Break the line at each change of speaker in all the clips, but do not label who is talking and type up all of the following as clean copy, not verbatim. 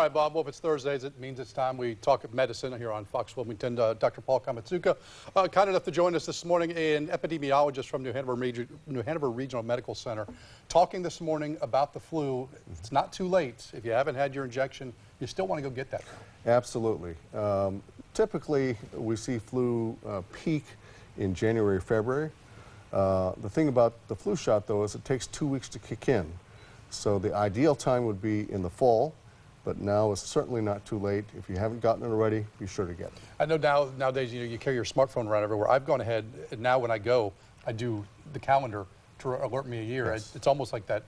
right, Bob. Well, if it's Thursdays, it means it's time we talk medicine here on Fox Wilmington. Dr. Paul Kamitsuka, kind enough to join us this morning, an epidemiologist from New Hanover Regional Medical Center, talking this morning about the flu. It's not too late. If you haven't had your injection, you still want to go get that.
Absolutely. Typically, we see flu peak in January, February. The thing about the flu shot, though, is it takes 2 weeks to kick in. So the ideal time would be in the fall, but now it's certainly not too late. If you haven't gotten it already, be sure to get it.
I know nowadays you carry your smartphone around everywhere. I've gone ahead, and now when I go, I do the calendar to alert me a year.
Yes.
It's almost like that,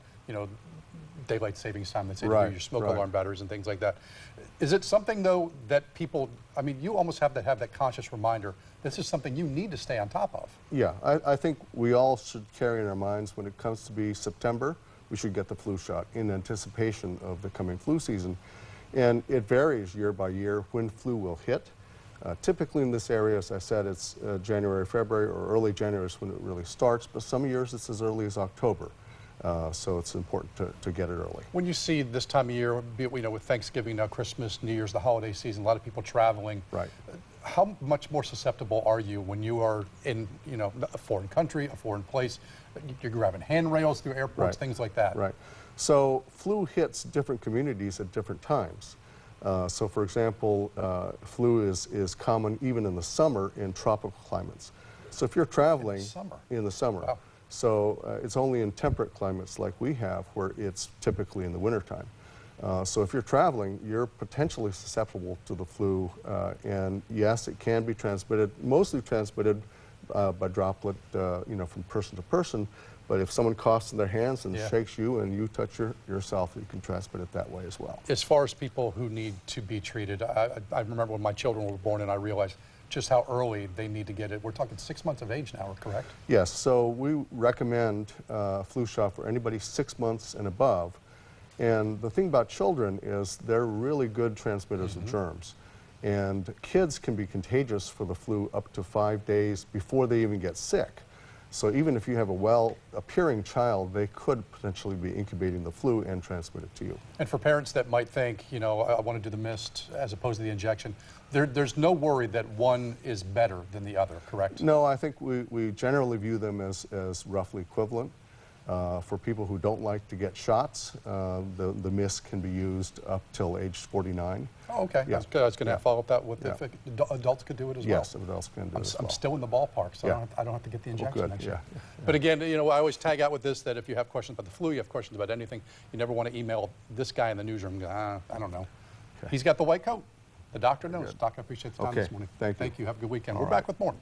daylight savings time that say
Right,
your smoke
right.
alarm batteries and things like that. Is it something, though, that people, you almost have to have that conscious reminder, this is something you need to stay on top of?
Yeah, I think we all should carry in our minds when it comes to be September, we should get the flu shot in anticipation of the coming flu season. And it varies year by year when flu will hit. Typically in this area, as I said, it's January, February, or early January is when it really starts, but some years it's as early as October. So it's important to get it early.
When you see this time of year, with Thanksgiving, now Christmas, New Year's, the holiday season, a lot of people traveling.
Right.
How much more susceptible are you when you are in, a foreign country, a foreign place? You're grabbing handrails through airports,
Right.
things like that.
Right. So flu hits different communities at different times. So for example, flu is common even in the summer in tropical climates. So if you're traveling in the summer,
Wow.
So it's only in temperate climates like we have where it's typically in the wintertime. So if you're traveling, you're potentially susceptible to the flu, and yes, it can be transmitted, mostly transmitted by droplet, from person to person, but if someone coughs in their hands and shakes you and you touch yourself, you can transmit it that way as well.
As far as people who need to be treated, I remember when my children were born and I realized just how early they need to get it. We're talking 6 months of age now, correct?
Yes, so we recommend flu shot for anybody 6 months and above. And the thing about children is they're really good transmitters of germs. And kids can be contagious for the flu up to 5 days before they even get sick. So even if you have a well-appearing child, they could potentially be incubating the flu and transmit it to you.
And for parents that might think, I want to do the mist as opposed to the injection, there's no worry that one is better than the other, correct?
No, I think we generally view them as roughly equivalent. For people who don't like to get shots, the mist can be used up till age 49.
Oh, okay.
Yeah.
That's good. I was going to follow up that with
Yeah.
if adults could do it as well.
Yes, adults can do it as well.
I'm still in the ballpark, so
Yeah.
I don't have to get the injection
Good,
next
yeah.
year. But again, I always tag out with this that if you have questions about the flu, you have questions about anything, you never want to email this guy in the newsroom and go, I don't know.
Okay.
He's got the white coat. The doctor knows.
Good.
Doc, I appreciate the time
Okay.
this morning.
Thank you.
Thank you. Have a good weekend.
All
We're
right.
back with more.